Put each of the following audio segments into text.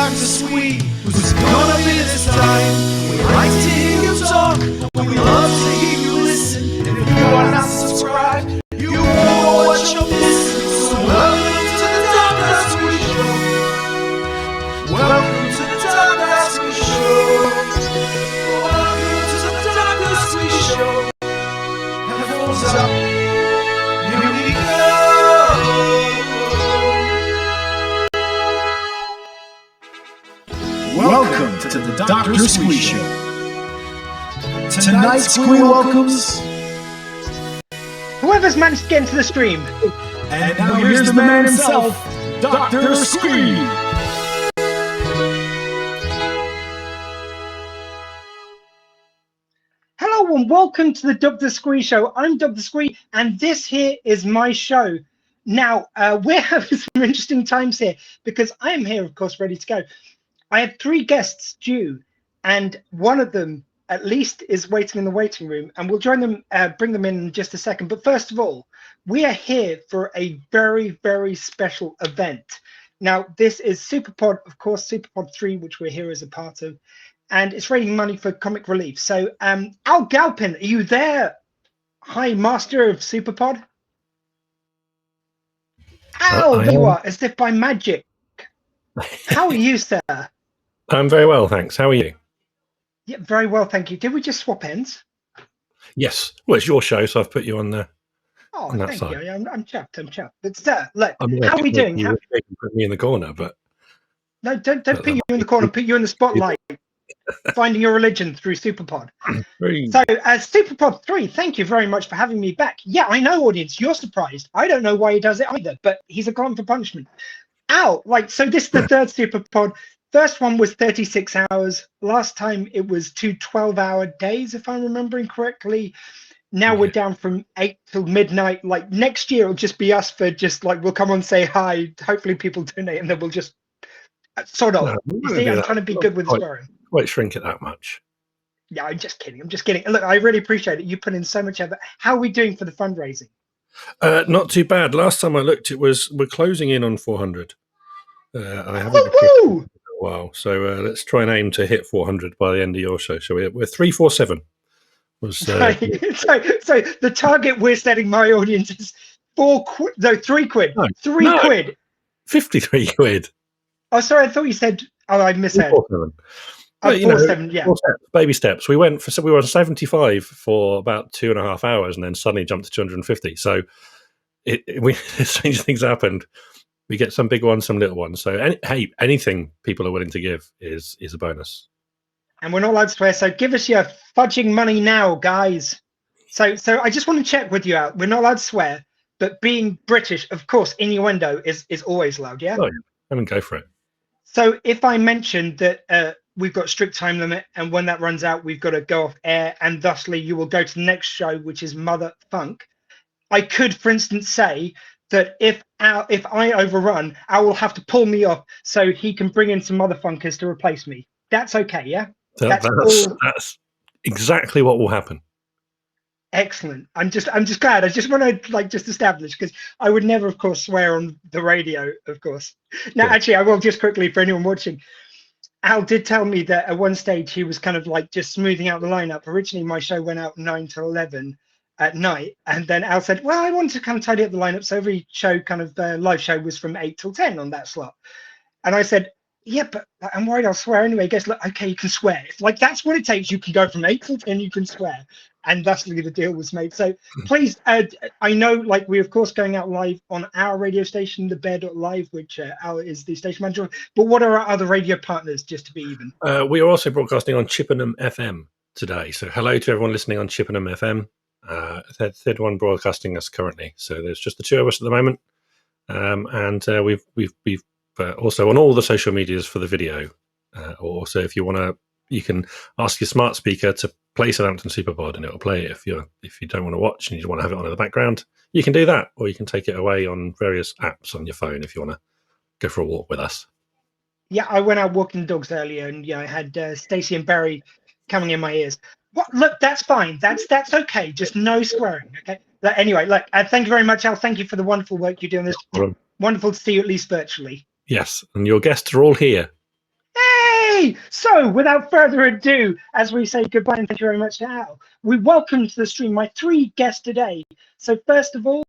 Dr. Squee, who's gonna be this time. We like to hear you talk, we love to hear you listen. If you are not subscribed, you won't know what you're missing. So welcome to the Dr. Squee Show. Welcome to the Dr. Squee Show. Welcome to the Dr. Squee Show. Headphones up, here we go. Welcome to the Dr. Squee Show. Tonight, Squee welcomes... whoever's managed to get into the stream. And now here's the man himself, Dr. Squee. Hello and welcome to the Dr. Squee Show. I'm Dr. Squee and this here is my show. Now, we're having some interesting times here because I am here, of course, ready to go. I have 3 guests due and one of them at least is waiting in the waiting room, and we'll join them, bring them in just a second. But first of all, we are here for a very, very special event. Now, this is SuperPod, of course, SuperPod 3, which we're here as a part of, and it's raising money for comic relief. So, Al Galpin, are you there? Hi, master of SuperPod. Al, there you are, as if by magic. How are you, sir? I'm very well, thanks. How are you? Yeah, very well, thank you. Did we just swap ends? Yes. Well, it's your show, so I've put you on there. Oh, on that thank side. you. I'm chuffed. I'm chuffed. But sir, look, I'm how are we doing? You put me in the corner, but No, don't put you in the corner. Put you in the spotlight. Finding your religion through SuperPod. So, SuperPod 3, thank you very much for having me back. Yeah, I know, audience, you're surprised. I don't know why he does it either, but he's a glutton for punishment. Al, so this is the 3rd SuperPod. First one was 36 hours. Last time it was 2 12-hour days, if I'm remembering correctly. Now we're down from 8 till midnight. Like next year, it'll just be us for just like, we'll come on, say hi. Hopefully people donate and then we'll just sort of. No, you see, I'm trying to be good with swearing. Won't shrink it that much. Yeah, I'm just kidding. Look, I really appreciate it. You put in so much effort. How are we doing for the fundraising? Not too bad. Last time I looked, we're closing in on 400. I haven't looked for a while, so let's try and aim to hit 400 by the end of your show. So we're 347. Right. So the target we're setting my audience is 3 quid. No, 3 quid. 53 quid. Oh, sorry. I thought you said. Oh, I misheard. 447. Oh, But, 47. Yeah. Baby steps. We were on 75 for about 2.5 hours, and then suddenly jumped to 250. So strange things happened. We get some big ones, some little ones. So anything people are willing to give is a bonus. And we're not allowed to swear, so give us your fudging money now, guys. So I just want to check with you out. We're not allowed to swear, but being British, of course, innuendo is always allowed, yeah? Oh, I mean, go for it. So if I mentioned that we've got a strict time limit, and when that runs out, we've got to go off air, and thusly you will go to the next show, which is Mother Funk. I could, for instance, say that if I overrun, Al will have to pull me off so he can bring in some motherfunkers to replace me. That's okay, yeah? That's exactly what will happen. Excellent. I'm just glad. I just want to just establish, because I would never, of course, swear on the radio, of course. Now, actually, I will just quickly, for anyone watching, Al did tell me that at one stage he was kind of just smoothing out the lineup. Originally, my show went out 9 to 11 at night, and then Al said, well, I wanted to kind of tidy up the lineup, so every show live show was from 8 till 10 on that slot. And I said, yeah, but I'm worried I'll swear anyway. He goes, look, okay, you can swear. If, that's what it takes. You can go from 8 till 10, you can swear. And thusly the deal was made. So please, I know we're of course going out live on our radio station, the Bear.live, which Al is the station manager, but what are our other radio partners, just to be even? We are also broadcasting on Chippenham FM today. So hello to everyone listening on Chippenham FM. Third one broadcasting us currently, so there's just the 2 of us at the moment, and we've also on all the social medias for the video. Also, if you want to, you can ask your smart speaker to play Southampton SuperPod, and it will play it. If you don't want to watch and you just want to have it on in the background, you can do that, or you can take it away on various apps on your phone if you want to go for a walk with us. Yeah, I went out walking dogs earlier, and I had Stacey and Barry coming in my ears. What? Look, that's fine. That's okay. Just no swearing. Okay. Anyway, thank you very much, Al. Thank you for the wonderful work you're doing. This wonderful to see you, at least virtually. Yes, and your guests are all here. Yay! So, without further ado, as we say goodbye and thank you very much to Al, we welcome to the stream my 3 guests today. So, first of all,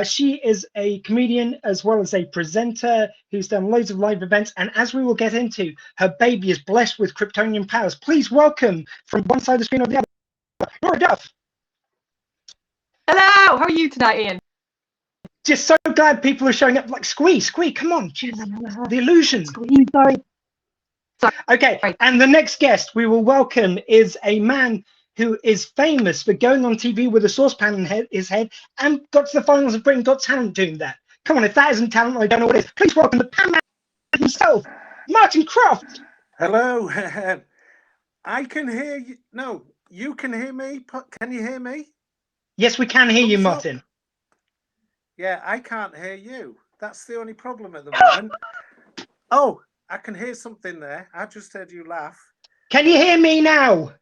she is a comedian as well as a presenter who's done loads of live events. And as we will get into, her baby is blessed with Kryptonian powers. Please welcome from one side of the screen or the other, Laura Duff. Hello, how are you tonight, Ian? Just so glad people are showing up. Like Squee, come on. The illusion. Squee, sorry. Okay, and the next guest we will welcome is a man who is famous for going on TV with a saucepan in his head and got to the finals of Britain Got Talent doing that. Come on, if that isn't talent, I don't know what it is. Please welcome the Pan Man himself, Martyn Croft. Hello. I can hear you. No, you can hear me. Can you hear me? Yes, we can hear you, Thumbs up. Martyn. Yeah, I can't hear you. That's the only problem at the moment. Oh, I can hear something there. I just heard you laugh. Can you hear me now?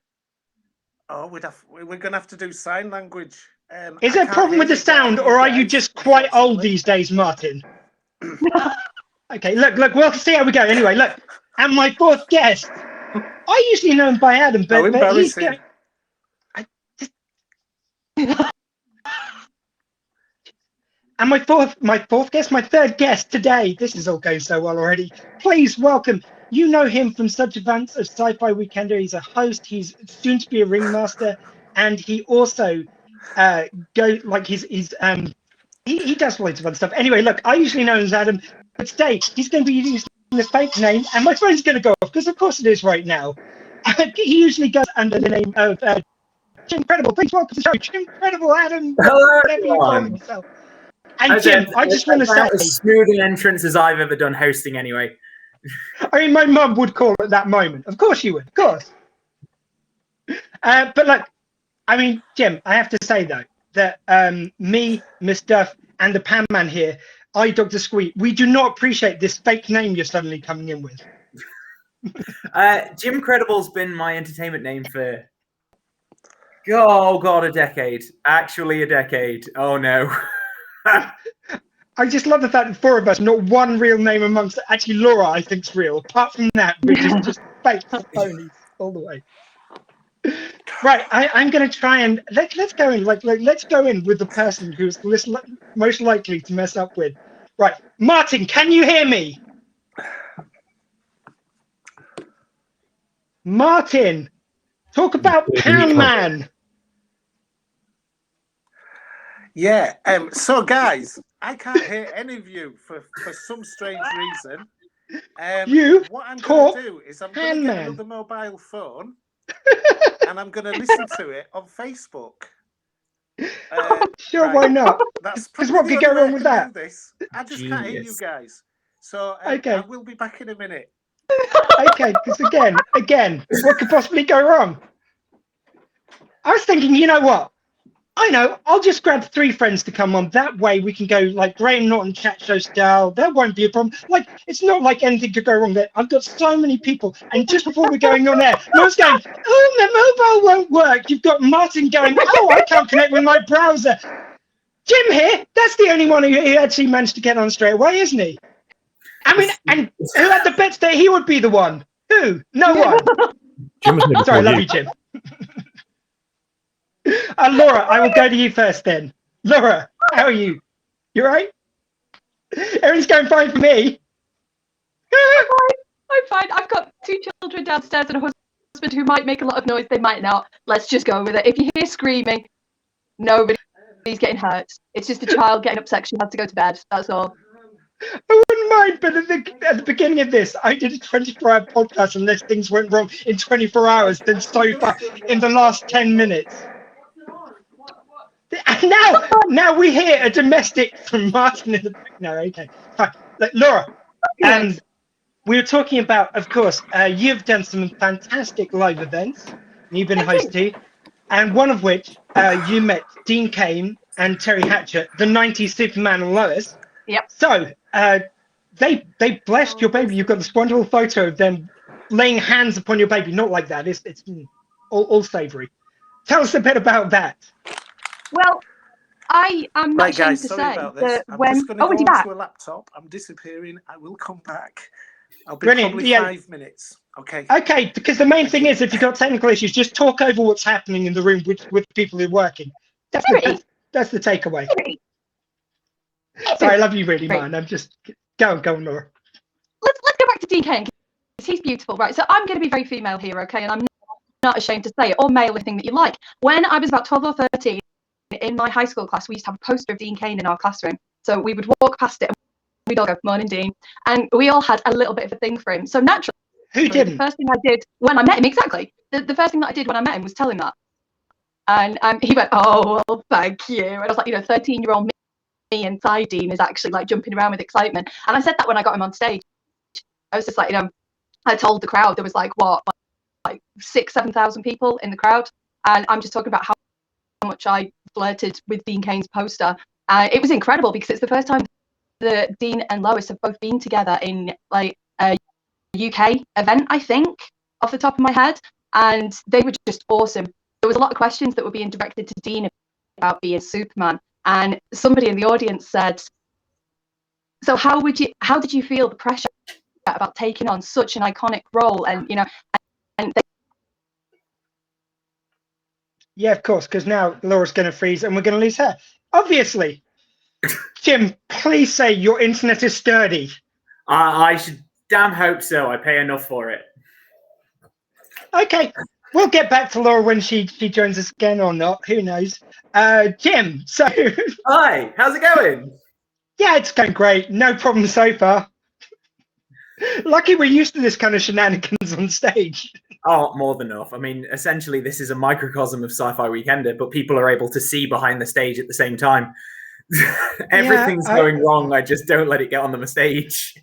Oh, we're going to have to do sign language. Is there a problem with the sound, or are you just quite old these days, Martyn? Okay, look, we'll see how we go. Anyway, look, and my 4th guest, I usually know him by Adam, but he's going... And my 3rd guest today, this is all going so well already. Please welcome, you know him from such events as Sci-Fi Weekender. He's a host, he's soon to be a ringmaster, and he also he does loads of other stuff. Anyway, look, I usually know him as Adam, but today he's going to be using the fake name, and my phone's going to go off, because of course it is right now. He usually goes under the name of JimCredible. Please welcome to the show, JimCredible, Adam. Hello, whatever you call yourself. And Jim, I just want to say, as smooth an entrance as I've ever done hosting, anyway. I mean, my mum would call it that moment. Of course you would, of course. But look, I mean, Jim, I have to say though that me, Miss Duff, and the Pan Man here, Dr. Squee, we do not appreciate this fake name you're suddenly coming in with. JimCredible's been my entertainment name for a decade. Actually, a decade. Oh no. I just love the fact that 4 of us, not one real name amongst actually Laura, I think's real. Apart from that, we're just fake ponies all the way. Right, I'm going to try and let's go in. Let's go in with the person who's most likely to mess up with. Right, Martyn, can you hear me? Martyn, talk about Pan Man. Yeah. So, guys, I can't hear any of you for some strange reason. What I'm going to do is I'm going to get another mobile phone and I'm going to listen to it on Facebook. Sure, why not? That's because what could go wrong with that? I just can't hear you guys. So okay. I will be back in a minute. Okay, because again, what could possibly go wrong? I was thinking, you know what? I know, I'll just grab 3 friends to come on. That way we can go like Graham Norton chat show style. There won't be a problem. Like, it's not like anything could go wrong there. I've got so many people. And just before we're going on air, I was going, oh, my mobile won't work. You've got Martyn going, oh, I can't connect with my browser. Jim here, that's the only one who actually managed to get on straight away, isn't he? I mean, and who had the bets that he would be the one? Who? No one. Sorry, I love you, Jim. Laura, I will go to you first then. Laura, how are you? You all right? Everything's going fine for me. I'm fine. I've got 2 children downstairs and a husband who might make a lot of noise. They might not. Let's just go with it. If you hear screaming, nobody's getting hurt. It's just a child getting upset. She has to go to bed. That's all. I wouldn't mind, but at the beginning of this, I did a 24-hour podcast unless things went wrong in 24 hours. Then so far in the last 10 minutes. And now we hear a domestic from Martyn in the back. No, okay. Fine. Like, Laura, we were talking about, of course, you've done some fantastic live events. You've been a host to, and one of which you met Dean Cain and Terry Hatcher, the 90s Superman and Lois. Yep. So they blessed your baby. You've got this wonderful photo of them laying hands upon your baby. Not like that. It's all savoury. Tell us a bit about that. Well, I am not ashamed to say that when... Oh, is he back? To a laptop. I'm disappearing. I will come back. I'll be Brilliant. probably 5 minutes. Okay. Okay, because the main thing is, if you've got technical issues, just talk over what's happening in the room with people who are working. That's the takeaway. Sorry, I love you really, man. I'm just go on, Laura. Let's go back to Dean Kane, because he's beautiful, right? So I'm going to be very female here, okay? And I'm not ashamed to say it, or male, anything that you like. When I was about 12 or 13, in my high school class, we used to have a poster of Dean Kane in our classroom. So we would walk past it and we'd all go, "Morning, Dean." And we all had a little bit of a thing for him. So naturally, who didn't? The first thing I did when I met him, exactly. The first thing that I did when I met him was tell him that. And he went, "Oh, well, thank you." And I was like, 13-year-old me inside Dean is actually like jumping around with excitement. And I said that when I got him on stage. I was just like, I told the crowd, there was like 6,000-7,000 people in the crowd. And I'm just talking about how much I flirted with Dean Kane's poster. It was incredible because it's the first time that Dean and Lois have both been together in like a UK event, I think, off the top of my head. And they were just awesome. There was a lot of questions that were being directed to Dean about being Superman. And somebody in the audience said, "So how did you feel the pressure about taking on such an iconic role?" And yeah, of course, because now Laura's going to freeze and we're going to lose her. Obviously. Jim, please say your internet is sturdy. I should damn hope so. I pay enough for it. Okay, we'll get back to Laura when she joins us again or not. Who knows? Jim, so... Hi, how's it going? Yeah, it's going great. No problem so far. Lucky we're used to this kind of shenanigans on stage. Oh, more than enough. I mean, essentially, this is a microcosm of Sci-Fi Weekender, but people are able to see behind the stage at the same time. Everything's going wrong. I just don't let it get on the stage.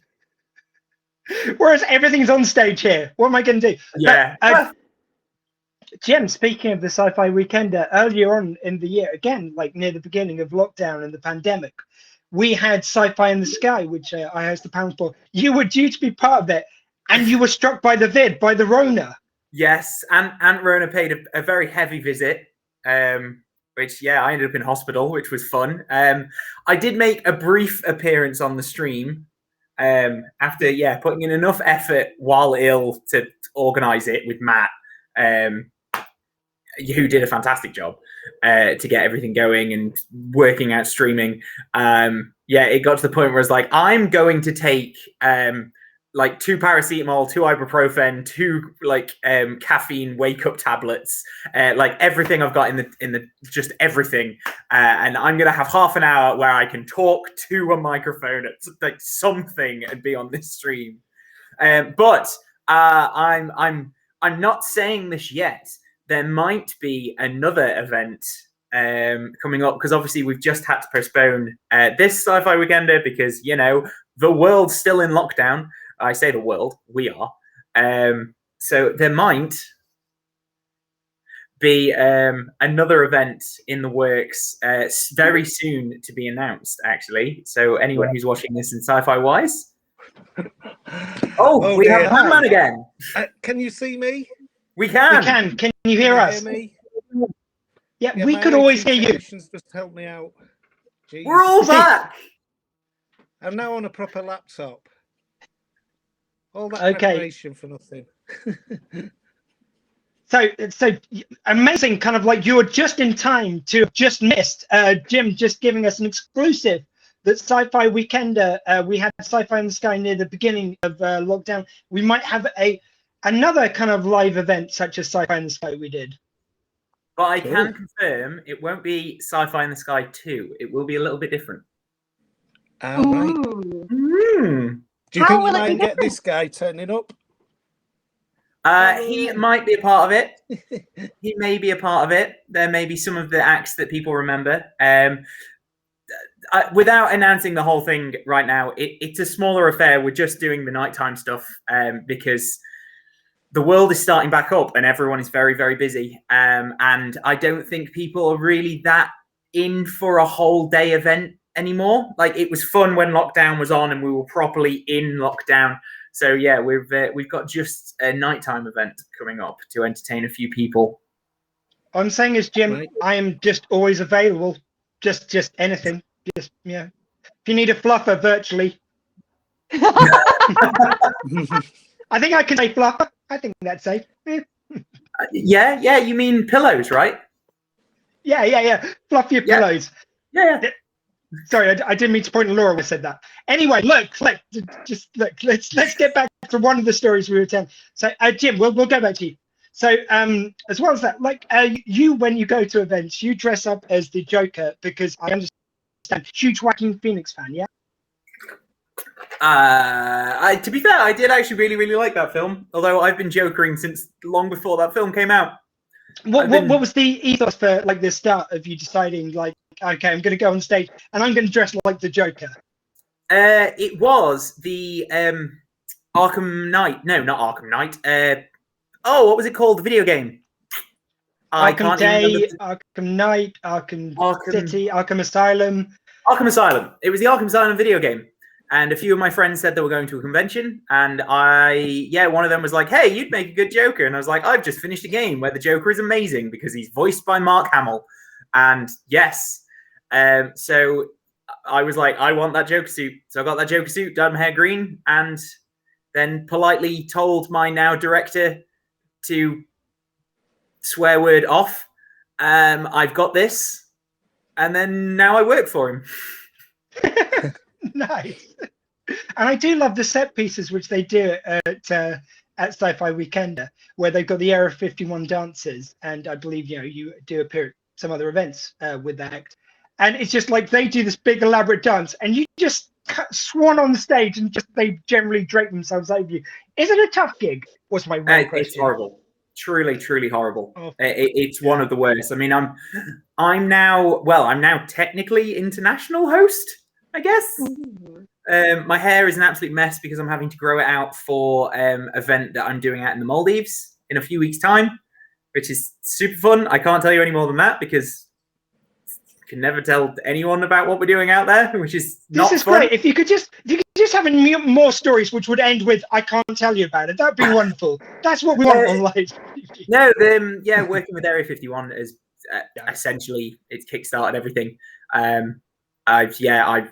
Whereas everything's on stage here. What am I going to do? Yeah. Jim, speaking of the Sci-Fi Weekender, earlier on in the year, again, like near the beginning of lockdown and the pandemic, we had Sci-Fi in the Sky, which I host the panel for. You were due to be part of it, and you were struck by the Rona. Yes, Aunt Rona paid a very heavy visit, which, I ended up in hospital, which was fun. I did make a brief appearance on the stream after, putting in enough effort while ill to organise it with Matt, who did a fantastic job to get everything going and working out streaming. It got to the point where it's like, I'm going to take... 2 paracetamol, 2 ibuprofen, 2 caffeine wake-up tablets, everything I've got in the just everything, and I'm gonna have half an hour where I can talk to a microphone at something and be on this stream. But I'm not saying this yet. There might be another event coming up, because obviously we've just had to postpone this Sci-Fi Weekender because the world's still in lockdown. I say the world, we are. So there might be another event in the works very soon to be announced, actually. So anyone who's watching this in Sci-Fi Wise. Oh, we have Batman again. Can you see me? We can. We can. Can you hear us? Hear me? Yeah, we could always hear you. Just help me out. Jeez. We're all back. I'm now on a proper laptop. All that preparation for nothing. So amazing, kind of like you were just in time to have just missed Jim just giving us an exclusive that Sci-Fi Weekender, we had Sci-Fi in the Sky near the beginning of lockdown. We might have another kind of live event such as Sci-Fi in the Sky we did. But I can confirm it won't be Sci-Fi in the Sky 2. It will be a little bit different. Right. Do you think you might get this guy turning up? He might be a part of it. He may be a part of it. There may be some of the acts that people remember. Without announcing the whole thing right now, it's a smaller affair. We're just doing the nighttime stuff because the world is starting back up and everyone is very, very busy. And I don't think people are really that in for a whole day event anymore. Like, it was fun when lockdown was on and we were properly in lockdown. So yeah, we've got just a nighttime event coming up to entertain a few people. I'm saying is, Jim, I am just always available. Just anything. Just If you need a fluffer virtually. I think I can say fluffer. I think that's safe. Yeah. You mean pillows, right? Yeah. Fluff your pillows. Yeah. Sorry, I didn't mean to point at Laura when I said that. Anyway, look. Let's get back to one of the stories we were telling. So, Jim, we'll go back to you. So, as well as that, you, when you go to events, you dress up as the Joker because I understand, huge Joaquin Phoenix fan, yeah? To be fair, I did actually really, really like that film. Although I've been jokering since long before that film came out. What was the ethos for the start of you deciding okay, I'm going to go on stage and I'm going to dress like the Joker? It was the Arkham Knight. No, not Arkham Knight. What was it called? The video game. Arkham Day, Arkham Knight, Arkham City, Arkham Asylum. Arkham Asylum. It was the Arkham Asylum video game. And a few of my friends said they were going to a convention. And one of them was like, hey, you'd make a good Joker. And I was like, I've just finished a game where the Joker is amazing because he's voiced by Mark Hamill. And yes. So I was like, I want that Joker suit. So I got that Joker suit, dyed my hair green, and then politely told my now director to swear word off. I've got this. And then now I work for him. Nice. And I do love the set pieces which they do at Sci-Fi Weekender, where they've got the Area 51 dancers, and I believe you do appear at some other events with that act. And it's just they do this big elaborate dance, and you just swan on the stage, and they generally drape themselves over you. Is it a tough gig? Was my one question. It's horrible. Truly, truly horrible. Oh. It's one of the worst. I mean, I'm now technically international host, I guess. My hair is an absolute mess because I'm having to grow it out for event that I'm doing out in the Maldives in a few weeks' time, which is super fun. I can't tell you any more than that because I can never tell anyone about what we're doing out there, which is not fun. This is great. If you could just have more stories which would end with "I can't tell you about it," that'd be wonderful. That's what we want on live. No, working with Area 51 is essentially it's kickstarted everything. I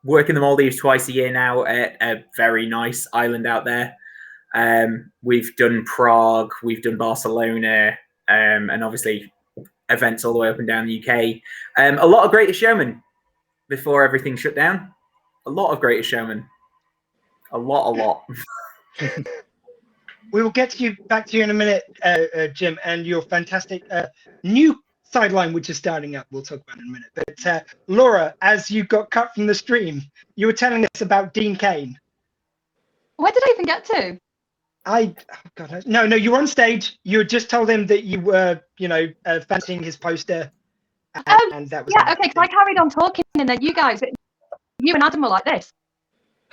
work in the Maldives twice a year now at a very nice island out there. We've done Prague, we've done Barcelona, and obviously events all the way up and down the UK. A lot of Greatest Showman before everything shut down. A lot of Greatest Showman. A lot. We will get back to you in a minute, Jim, and your fantastic new sideline which is starting up. We'll talk about it in a minute. But Laura, as you got cut from the stream, you were telling us about Dean Cain. Where did I even get to? No, you were on stage. You had just told him that you were, fancying his poster. And that was okay, because I carried on talking, and then you and Adam were like this.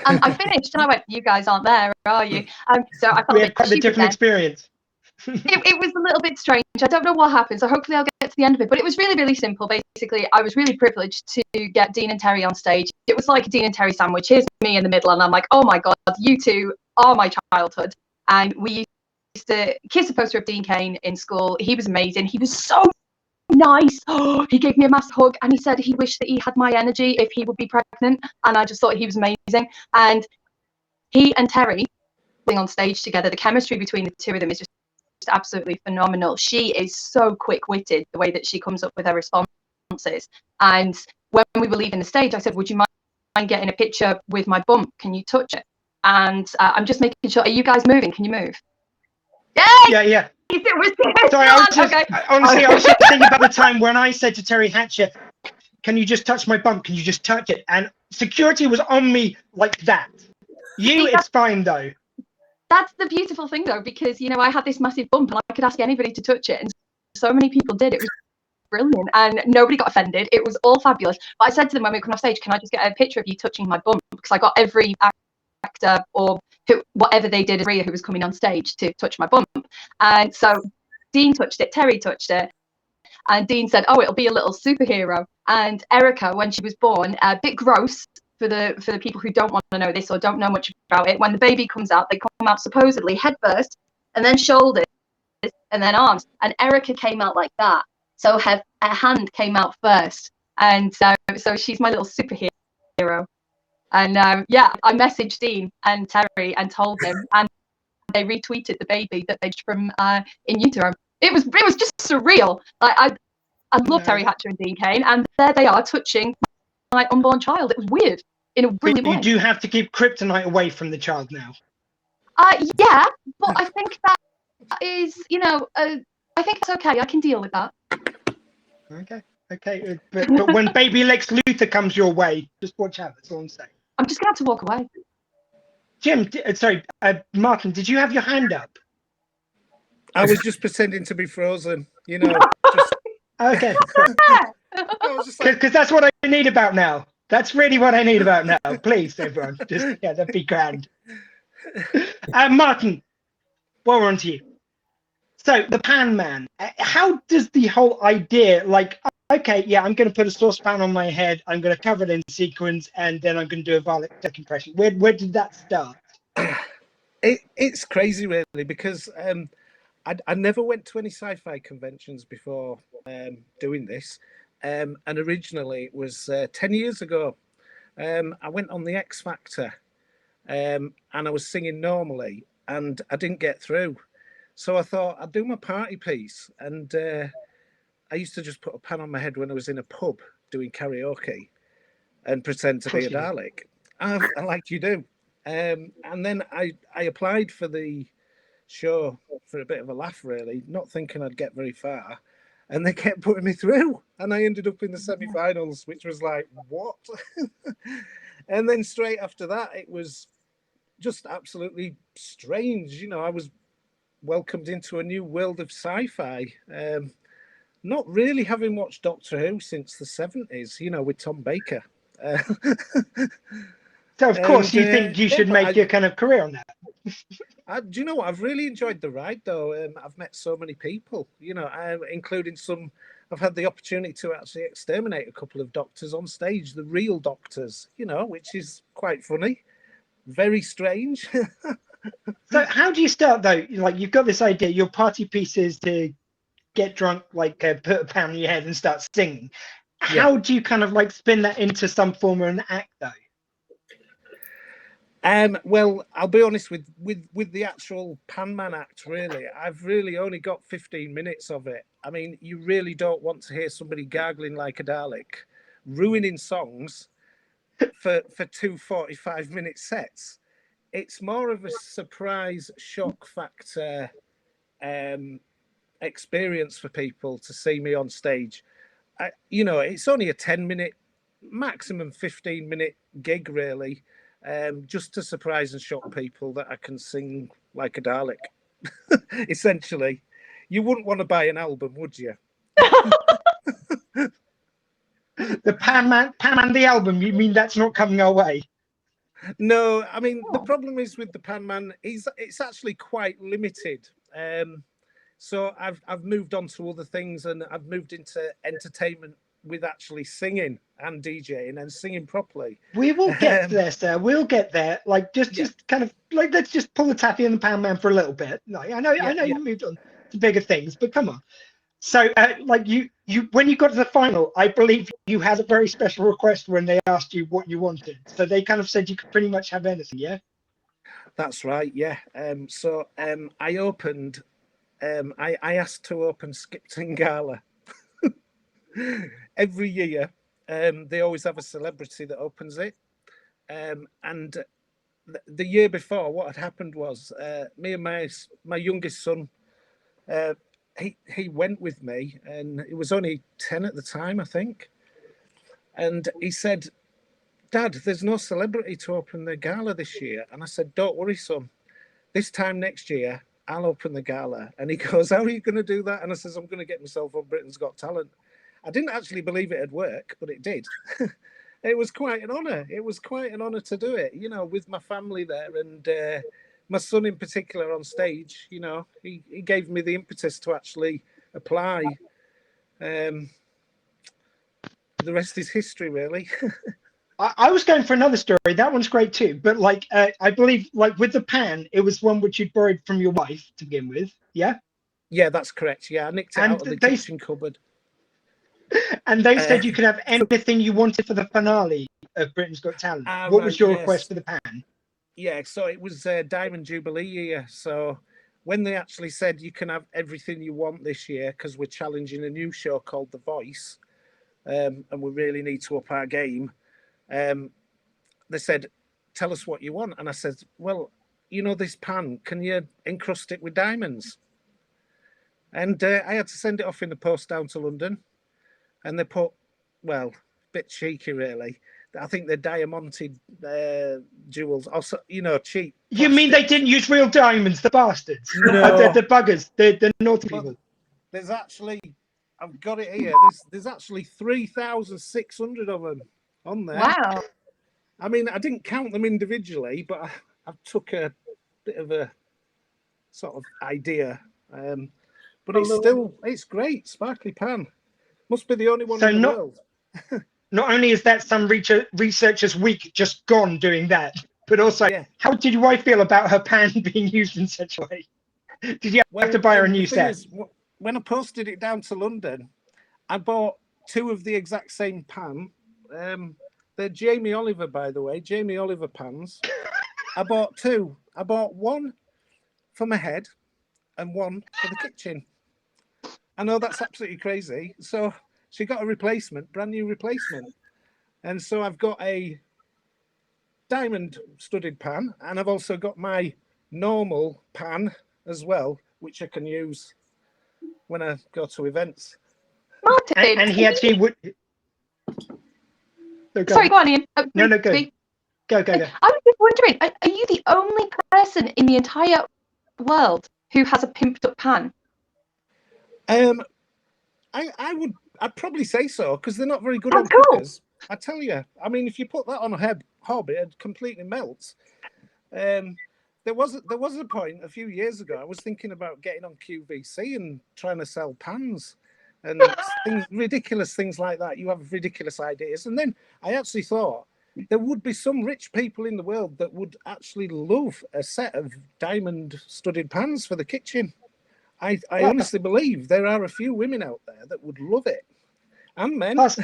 And I finished, and I went, you guys aren't there, are you? So I felt we had quite a different experience. It was a little bit strange. I don't know what happened, so hopefully I'll get to the end of it. But it was really, really simple. Basically, I was really privileged to get Dean and Terry on stage. It was like a Dean and Terry sandwich. Here's me in the middle, and I'm like, oh my God, you two are my childhood. And we used to kiss a poster of Dean Cain in school. He was amazing. He was so nice. Oh, he gave me a massive hug, and he said he wished that he had my energy if he would be pregnant. And I just thought he was amazing. And he and Terry being on stage together, the chemistry between the two of them is just absolutely phenomenal. She is so quick-witted, the way that she comes up with her responses. And when we were leaving the stage, I said, would you mind getting a picture with my bump? Can you touch it? And I'm just making sure, are you guys moving? Can you move? Yay! Yeah. It was sorry, honestly, I was just thinking about the time when I said to Terry Hatcher, can you just touch my bump? Can you just touch it? And security was on me like that. It's fine though. That's the beautiful thing though, because I had this massive bump and I could ask anybody to touch it, and so many people did. It was brilliant, and nobody got offended. It was all fabulous. But I said to them when we come off stage, can I just get a picture of you touching my bump? Because I got every actor or whatever they did, who was coming on stage to touch my bump. And so Dean touched it, Terry touched it, and Dean said, oh, it'll be a little superhero. And Erica, when she was born, a bit gross for the people who don't want to know this or don't know much about it, when the baby comes out, they come out supposedly head first, and then shoulders, and then arms. And Erica came out like that. So her hand came out first. And so she's my little superhero. And I messaged Dean and Terry and told him, and they retweeted the baby that they from in utero. It was just surreal. I love Terry Hatcher and Dean Cain, and there they are touching my unborn child. It was weird in a brilliant way. You do have to keep kryptonite away from the child now. Yeah, but I think that is, I think it's okay. I can deal with that. Okay. But when baby Lex Luthor comes your way, just watch out. That's all I'm saying. I'm just gonna have to walk away. Jim, Martyn, did you have your hand up? I was just pretending to be frozen, Just... Okay. Because like... that's what I need about now. That's really what I need about now. Please, everyone. That'd be grand. Martyn, well, we're on to you. So, the Pan Man. How does the whole idea, okay, yeah, I'm going to put a saucepan on my head, I'm going to cover it in sequins, and then I'm going to do a Violet Tech impression. Where did that start? It's crazy, really, because I never went to any sci-fi conventions before doing this. And originally, it was 10 years ago. I went on the X Factor, and I was singing normally, and I didn't get through. So I thought I'd do my party piece, and I used to just put a pan on my head when I was in a pub doing karaoke and pretend to be a Dalek. I like you do. And then I applied for the show for a bit of a laugh, really, not thinking I'd get very far. And they kept putting me through, and I ended up in the semi-finals, which was like, what? And then straight after that, it was just absolutely strange. I was welcomed into a new world of sci-fi. Not really having watched Doctor Who since the 70s, with Tom Baker. So, of course, you think you should make your kind of career on that? Do you know what? I've really enjoyed the ride, though. I've met so many people, including some. I've had the opportunity to actually exterminate a couple of doctors on stage, the real doctors, which is quite funny. Very strange. So how do you start, though? You've got this idea, your party piece is to get drunk, put a pan on your head and start singing. How do you kind of spin that into some form of an act, though? Well, I'll be honest with the actual Pan Man act, really. I've really only got 15 minutes of it. I mean, you really don't want to hear somebody gargling like a Dalek, ruining songs for 2 45-minute sets. It's more of a surprise shock factor experience for people to see me on stage. It's only a 10-minute, maximum 15-minute gig, really. Just to surprise and shock people that I can sing like a Dalek. Essentially, you wouldn't want to buy an album, would you? The Pan Man, the album. You mean that's not coming our way? No, I mean the problem is with the Pan Man. It's actually quite limited. So I've moved on to other things, and I've moved into entertainment with actually singing and DJing and singing properly. We will get there, sir. We'll get there. Just kind of let's just pull the taffy and the Pan Man for a little bit. I know you moved on to bigger things, but come on. So, you when you got to the final, I believe you had a very special request when they asked you what you wanted. So they kind of said you could pretty much have anything, yeah? That's right, yeah. I opened. I asked to open Skipton Gala. Every year, they always have a celebrity that opens it. And the year before, what had happened was me and my youngest son, he went with me, and he was only 10 at the time, I think. And he said, "Dad, there's no celebrity to open the gala this year." And I said, "Don't worry, son. This time next year, I'll open the gala." And he goes, "How are you going to do that?" And I says, "I'm going to get myself on Britain's Got Talent." I didn't actually believe it'd work, but it did. It was quite an honour. It was quite an honour to do it, with my family there, and my son in particular on stage. He gave me the impetus to actually apply. The rest is history, really. I was going for another story. That one's great too. But I believe with the pan, it was one which you'd borrowed from your wife to begin with. Yeah. Yeah, that's correct. Yeah, I nicked it out of the kitchen cupboard. And they said you could have anything you wanted for the finale of Britain's Got Talent. What was your request for the pan? Yeah, so it was Diamond Jubilee year. So when they actually said you can have everything you want this year because we're challenging a new show called The Voice, and we really need to up our game, they said, tell us what you want. And I said, well, you know this pan, can you encrust it with diamonds? And I had to send it off in the post down to London. And they put, well, a bit cheeky, really. I think they're diamanted jewels, also, you know, cheap. You mean they didn't use real diamonds, the bastards? No. the buggers, the naughty people. There's actually, I've got it here. There's actually 3,600 of them on there. Wow. I mean, I didn't count them individually, but I took a bit of a sort of idea. But it's great, sparkly pan. Must be the only one in the world. Not only is that some researchers' week just gone doing that, but also, how did your wife feel about her pan being used in such a way? Did you have to buy her a new set? When I posted it down to London, I bought 2 of the exact same pan. They're Jamie Oliver, by the way, Jamie Oliver pans. I bought 2. I bought one for my head and one for the kitchen. I know that's absolutely crazy. So she got a replacement, brand new replacement. And so I've got a diamond studded pan, and I've also got my normal pan as well, which I can use when I go to events. Martyn, and he actually would. Sorry, go on, Ian. No, go. Go. I was just wondering, are you the only person in the entire world who has a pimped up pan? I'd probably say so, because they're not very good That's on cool. cookers. I tell you, I mean, if you put that on a hob, it completely melts. There was a point a few years ago. I was thinking about getting on QVC and trying to sell pans and ridiculous things like that. You have ridiculous ideas, and then I actually thought there would be some rich people in the world that would actually love a set of diamond studded pans for the kitchen. I honestly believe there are a few women out there that would love it, and men. Plus,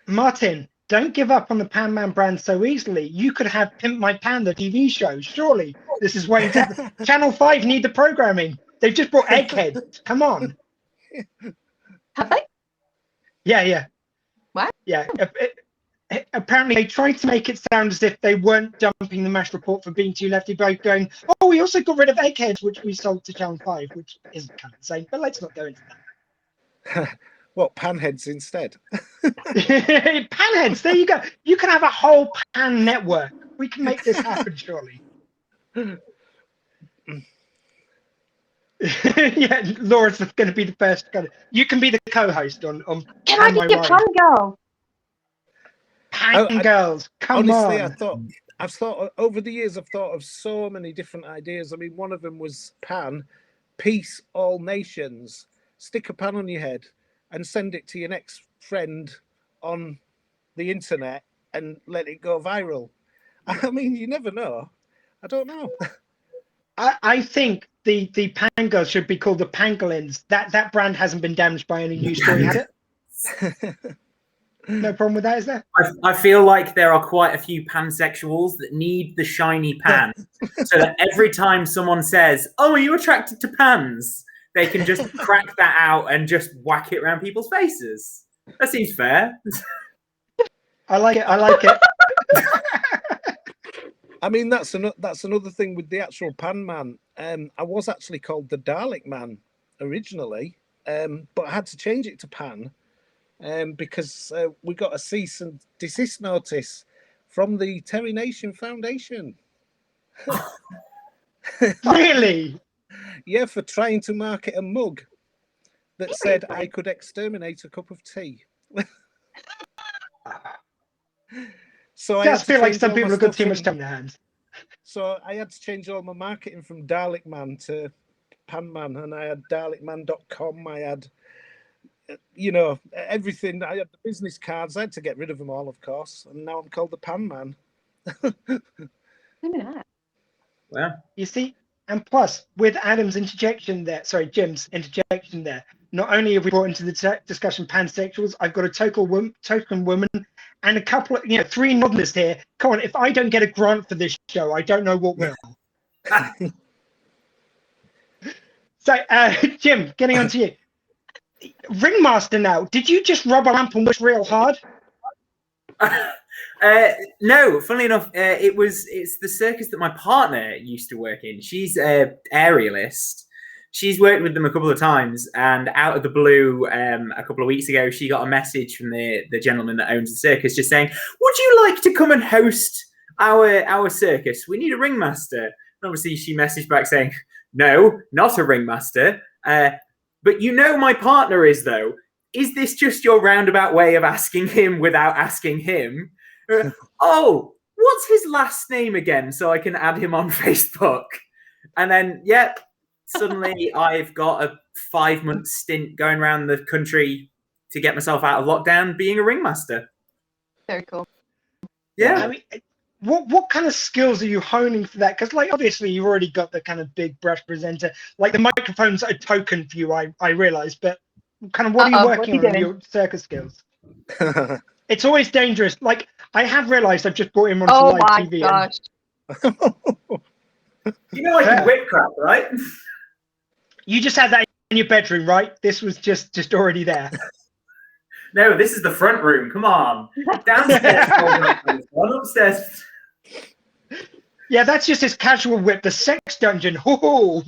Martyn, don't give up on the Pan Man brand so easily. You could have Pimp My Pan, the TV show. Surely this is waiting to Channel 5 need the programming. They've just brought Egghead. Come on. Have they? Yeah. What? Yeah. Apparently, they tried to make it sound as if they weren't dumping the MASH report for being too lefty by going, oh, we also got rid of Eggheads, which we sold to Channel 5, which isn't kind of insane, but let's not go into that. What, panheads instead? Panheads, there you go. You can have a whole pan network. We can make this happen, surely. Yeah, Laura's going to be the first. You can be the co-host on Can I be your pan girl? Pan girls, come honestly, on. I've thought over the years. I've thought of so many different ideas. I mean, one of them was pan, peace all nations. Stick a pan on your head and send it to your next friend on the internet and let it go viral. I mean, you never know. I don't know. I think the pan girls should be called the pangolins. That brand hasn't been damaged by any news story, has it? No problem with that, is there? I feel like there are quite a few pansexuals that need the shiny pan, so that every time someone says, "Oh, are you attracted to pans?" they can just crack that out and just whack it around people's faces. That seems fair. I like it. I mean, that's another thing with the actual pan man. I was actually called the Dalek man originally, but I had to change it to pan. Because we got a cease and desist notice from the Terry Nation Foundation. Really? Yeah, for trying to market a mug that said I could exterminate a cup of tea. So I just feel like some people have got too much time in their hands. So I had to change all my marketing from Dalek Man to Pan Man, and I had dalekman.com. I had everything. I had the business cards. I had to get rid of them all, of course. And now I'm called the Pan Man. Well, you see, and plus with Jim's interjection there, not only have we brought into the discussion pansexuals, I've got a token woman and a couple of, 3 nodders here. Come on, if I don't get a grant for this show, I don't know what will. So, Jim, getting on to you. Ringmaster now. Did you just rub a lamp and wish real hard? No, funnily enough, it's the circus that my partner used to work in. She's an aerialist. She's worked with them a couple of times, and out of the blue, a couple of weeks ago, she got a message from the gentleman that owns the circus, just saying, "Would you like to come and host our circus? We need a ringmaster." And obviously, she messaged back saying, "No, not a ringmaster. But my partner is, though. Is this just your roundabout way of asking him without asking him? Oh, what's his last name again, so I can add him on Facebook?" And then, suddenly I've got a 5-month stint going around the country to get myself out of lockdown being a ringmaster. Very cool. Yeah. I mean, what kind of skills are you honing for that? Because, obviously you've already got the kind of big brush presenter. The microphone's a token for you, I realise, but kind of what are you working on in your circus skills? It's always dangerous. I have realised I've just brought him onto live TV. Oh my gosh. I can whip crap, right? You just had that in your bedroom, right? This was just already there. No, this is the front room. Come on. Downstairs. One upstairs. Yeah, that's just his casual whip, the sex dungeon. Ho-ho.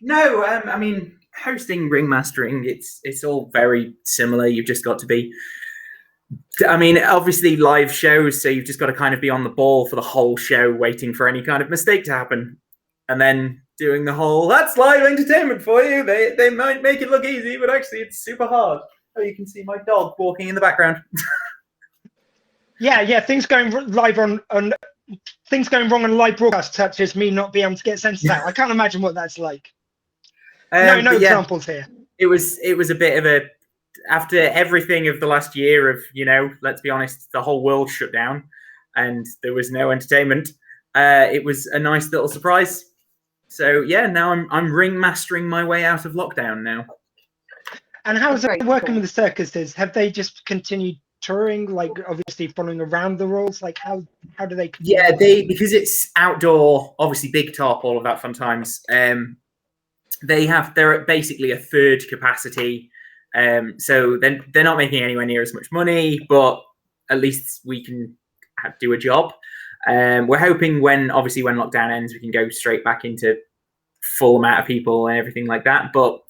No, I mean, hosting ringmastering, it's all very similar. You've just got to be, obviously live shows, so you've just got to kind of be on the ball for the whole show, waiting for any kind of mistake to happen. And then doing the whole, that's live entertainment for you. They might make it look easy, but actually it's super hard. Oh, you can see my dog walking in the background. Yeah, things going live on things going wrong on live broadcast, such as me not being able to get censored out. I can't imagine what that's like. No examples here. It was a bit of a, after everything of the last year of, let's be honest, the whole world shut down and there was no entertainment. It was a nice little surprise. So now I'm ringmastering my way out of lockdown now. And how's it working with the circuses? Have they just continued touring, obviously following around the rules? How do they? Yeah, because it's outdoor, obviously big top, all of that fun times. They're at basically a third capacity. So then they're not making anywhere near as much money, but at least we can do a job. We're hoping when lockdown ends, we can go straight back into full amount of people and everything like that. But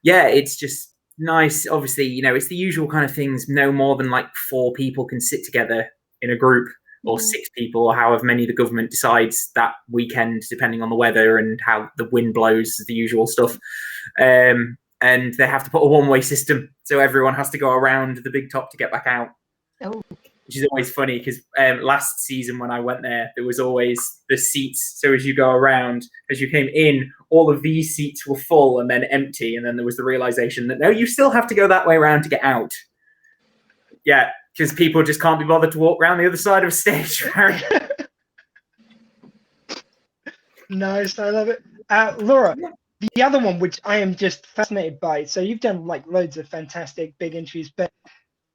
it's just nice. Obviously, it's the usual kind of things. No more than 4 people can sit together in a group, or 6 people, or however many the government decides that weekend, depending on the weather and how the wind blows, the usual stuff. And they have to put a one-way system, so everyone has to go around the big top to get back out. Oh. Which is always funny because last season when I went there was always the seats. So as you go around, as you came in, all of these seats were full and then empty. And then there was the realization that, no, you still have to go that way around to get out. Yeah, because people just can't be bothered to walk around the other side of stage. Nice, I love it. Laura, the other one, which I am just fascinated by. So you've done loads of fantastic big interviews, but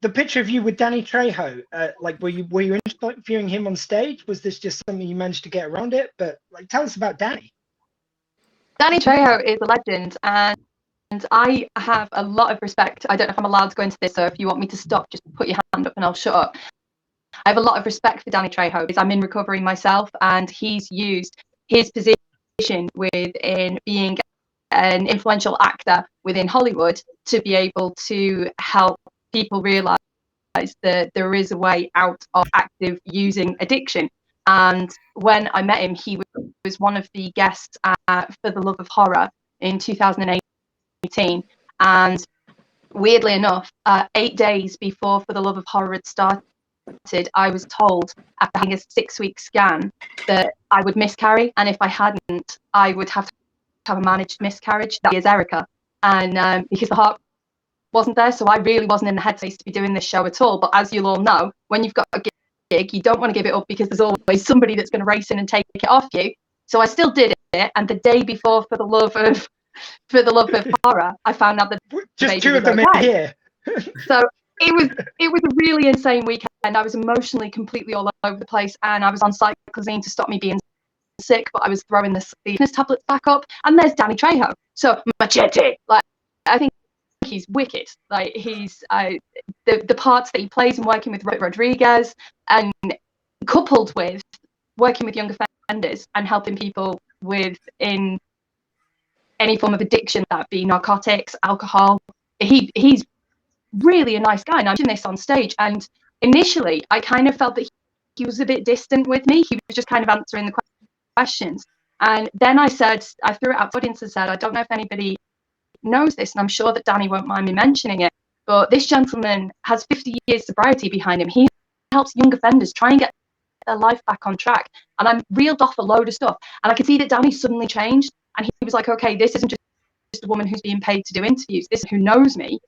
the picture of you with Danny Trejo, were you interviewing him on stage? Was this just something you managed to get around it? But tell us about Danny. Danny Trejo is a legend, and I have a lot of respect. I don't know if I'm allowed to go into this, so if you want me to stop, just put your hand up and I'll shut up. I have a lot of respect for Danny Trejo because I'm in recovery myself, and he's used his position within being an influential actor within Hollywood to be able to help people realize that there is a way out of active using addiction. And when I met him, he was one of the guests For the Love of Horror in 2018. And weirdly enough, 8 days before For the Love of Horror had started, I was told after having a 6-week scan that I would miscarry. And if I hadn't, I would have to have a managed miscarriage. That is Erica. And because the heart wasn't there, so I really wasn't in the headspace to be doing this show at all. But as you'll all know, when you've got a gig, you don't want to give it up because there's always somebody that's going to race in and take it off you. So I still did it, and the day before For the Love of Horror, I found out that just 2 of them in here. So it was a really insane weekend. I was emotionally completely all over the place, and I was on cyclozine to stop me being sick, but I was throwing the sleepiness tablets back up. And there's Danny Trejo, so machete. Like, I think he's wicked. Like, he's the parts that he plays in working with Rodriguez, and coupled with working with young offenders and helping people in any form of addiction, that be narcotics, alcohol. He's really a nice guy, and I'm doing this on stage. And initially, I kind of felt that he was a bit distant with me. He was just kind of answering the questions. And then I threw it out to the audience and said, I don't know if anybody knows this, and I'm sure that Danny won't mind me mentioning it, but this gentleman has 50 years sobriety behind him. He helps young offenders try and get their life back on track. And I reeled off a load of stuff, and I could see that Danny suddenly changed, and he was like, okay, this isn't just a woman who's being paid to do interviews, this is who knows me.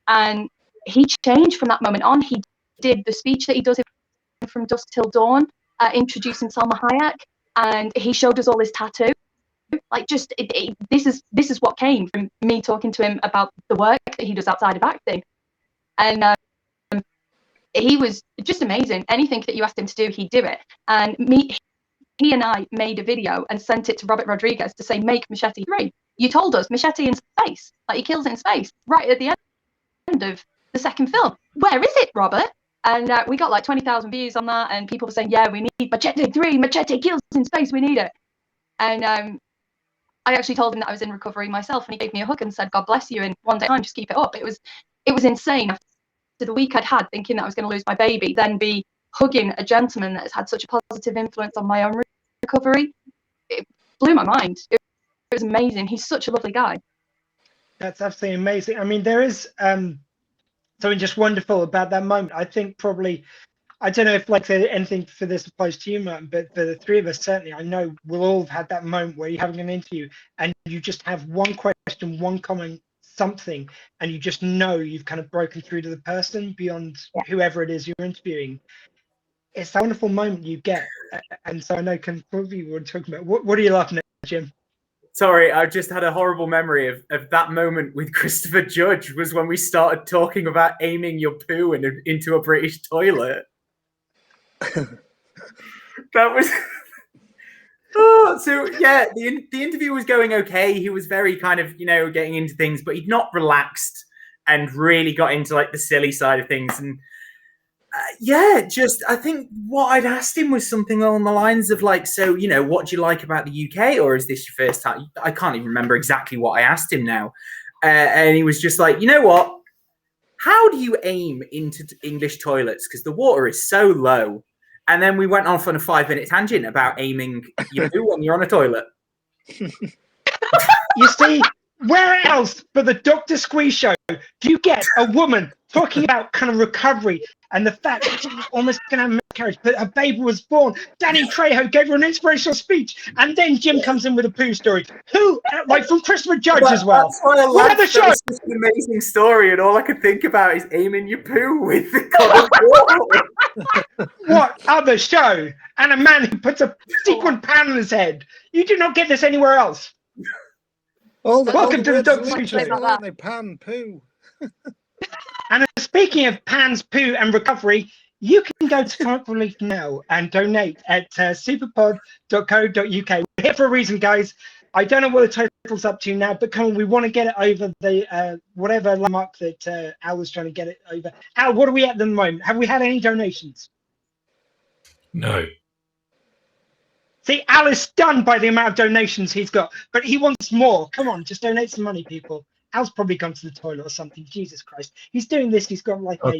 And he changed from that moment on. He did the speech that he does From Dusk Till Dawn, introducing Salma Hayek, and he showed us all his tattoo. Like, just this is what came from me talking to him about the work that he does outside of acting. And he was just amazing. Anything that you asked him to do, he'd do it. And he and I made a video and sent it to Robert Rodriguez to say, make Machete 3. You told us Machete in space, like he kills it in space, right at the end of the second film. Where is it, Robert? And we got like 20,000 views on that, and people were saying, yeah, we need Machete 3, Machete kills in space, we need it. And I actually told him that I was in recovery myself, and he gave me a hug and said, God bless you, and one day time, just keep it up. It was insane. After the week I'd had thinking that I was going to lose my baby, then be hugging a gentleman that has had such a positive influence on my own recovery. It blew my mind. It was amazing. He's such a lovely guy. That's absolutely amazing. I mean, there is something just wonderful about that moment. I think probably, I don't know if like anything for this applies to you, Martyn, but for the three of us, certainly, I know we'll all have had that moment where you're having an interview and you just have one question, one comment, something, and you just know you've kind of broken through to the person beyond whoever it is you're interviewing. It's that wonderful moment you get. And so I know probably we're talking about, what are you laughing at, Jim? Sorry, I just had a horrible memory of that moment with Christopher Judge, was when we started talking about aiming your poo into a British toilet. That was... so yeah, the interview was going okay. He was very kind of, getting into things, but he'd not relaxed and really got into like the silly side of things. And I think what I'd asked him was something along the lines of like, so, what do you like about the UK, or is this your first time? I can't even remember exactly what I asked him now. And he was just like, you know what? How do you aim into English toilets? Because the water is so low. And then we went off on a 5-minute tangent about aiming your poo when you're on a toilet. You see, where else but the Dr. Squee show do you get a woman talking about kind of recovery and the fact that she was almost going to have a miscarriage, but her baby was born? Danny Trejo gave her an inspirational speech, and then Jim comes in with a poo story. Who, like from Christopher Judge as well. That's why I what other show? It's just an amazing story, and all I could think about is aiming your poo with the cotton ball. What other show? And a man who puts a sequin pan on his head. You do not get this anywhere else. Welcome to the Dr. Squee show. They pan poo. And speaking of pans, poo, and recovery, you can go to Comic Relief now and donate at superpod.co.uk. We're here for a reason, guys. I don't know what the total's up to now, but come on, we want to get it over the whatever mark that Al was trying to get it over. Al, what are we at the moment? Have we had any donations? No. See, Al is stunned by the amount of donations he's got, but he wants more. Come on, just donate some money, people. Al's probably gone to the toilet or something. Jesus Christ, he's doing this. He's got like a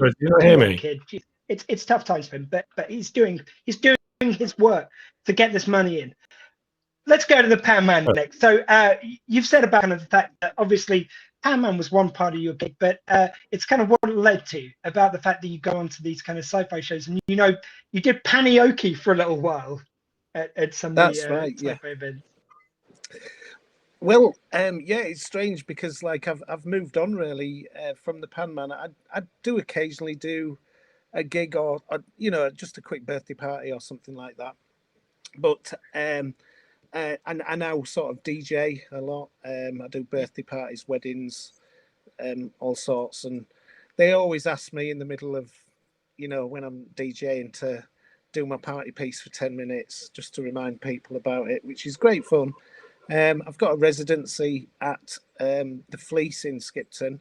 kid. It's tough times for him, but he's doing his work to get this money in. Let's go to the Pan Man next. So you've said about the fact that obviously Pan Man was one part of your gig, but it's kind of what it led to about the fact that you go onto these kind of sci-fi shows, and you did Panioki for a little while at some of the sci-fi events. Well, it's strange because like I've moved on really from the Pan Man. I do occasionally do a gig or just a quick birthday party or something like that. But and I now sort of DJ a lot. I do birthday parties, weddings, all sorts. And they always ask me in the middle of, when I'm DJing to do my party piece for 10 minutes just to remind people about it, which is great fun. I've got a residency at the Fleece in Skipton,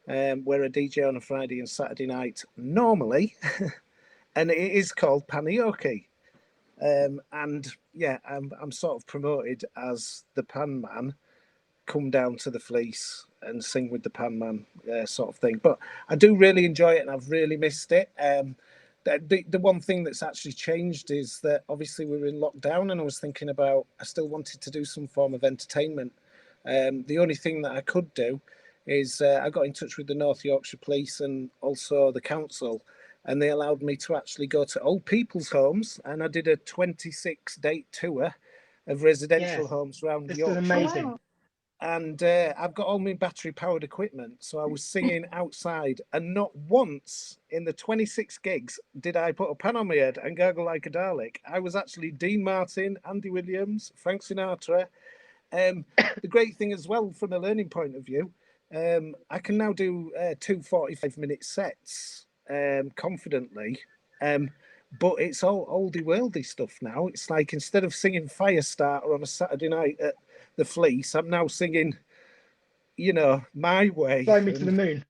where I DJ on a Friday and Saturday night normally, and it is called Panioki. And yeah, I'm sort of promoted as the Pan Man. Come down to the Fleece and sing with the Pan Man, sort of thing. But I do really enjoy it, and I've really missed it. The one thing that's actually changed is that obviously we were in lockdown, and I was thinking about, I still wanted to do some form of entertainment. The only thing that I could do is I got in touch with the North Yorkshire Police and also the council, and they allowed me to actually go to old people's homes, and I did a 26-date tour of residential homes around Yorkshire. This is amazing. Wow. And I've got all my battery-powered equipment, so I was singing outside, and not once in the 26 gigs did I put a pan on my head and gargle like a Dalek. I was actually Dean Martin, Andy Williams, Frank Sinatra. The great thing as well, from a learning point of view, I can now do 2 45-minute sets confidently. But it's all oldie worldy stuff now. It's like, instead of singing Firestarter on a Saturday night at the Fleece, I'm now singing, My Way. Fly Me to the Moon.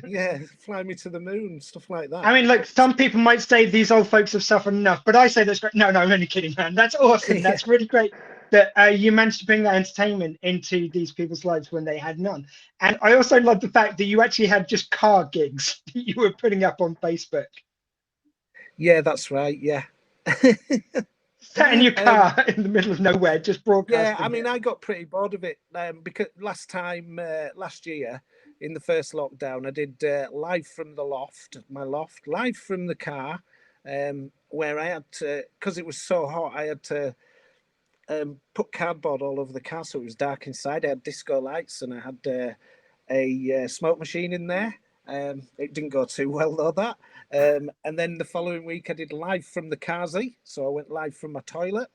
Yeah, Fly Me to the Moon, stuff like that. I mean, look, some people might say these old folks have suffered enough, but I say that's great. No, I'm only kidding, man. That's awesome. That's really great that you managed to bring that entertainment into these people's lives when they had none. And I also love the fact that you actually had just car gigs that you were putting up on Facebook. Yeah, that's right. Yeah. Sat in your car in the middle of nowhere, just broadcasting. Yeah, I mean, I got pretty bored of it because last year, in the first lockdown, I did live from the loft, live from the car, where I had to, because it was so hot, I had to put cardboard all over the car so it was dark inside. I had disco lights, and I had a smoke machine in there. It didn't go too well though, that. And then the following week I did live from the Kazi, so I went live from my toilet.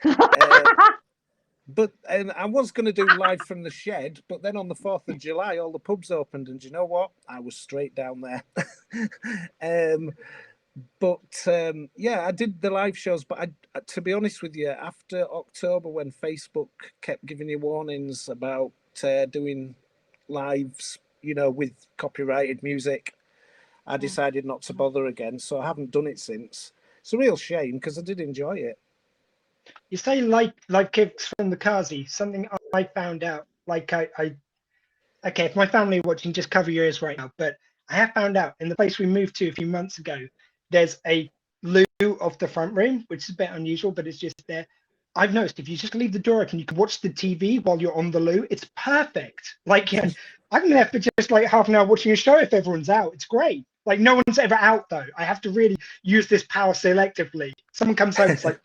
But I was going to do live from the shed, but then on the 4th of July, all the pubs opened, and you know what? I was straight down there. Yeah, I did the live shows, but to be honest with you, after October, when Facebook kept giving you warnings about doing lives, with copyrighted music, I decided not to bother again, so I haven't done it since. It's a real shame because I did enjoy it. You say like kicks from the Kazi, something I found out. Like okay, if my family are watching, just cover your ears right now. But I have found out in the place we moved to a few months ago, there's a loo off the front room, which is a bit unusual, but it's just there. I've noticed if you just leave the door open, you can watch the TV while you're on the loo. It's perfect. Like, yeah, I'm there for just like half an hour watching a show if everyone's out. It's great. Like, no one's ever out though. I have to really use this power selectively. Someone comes home, it's like,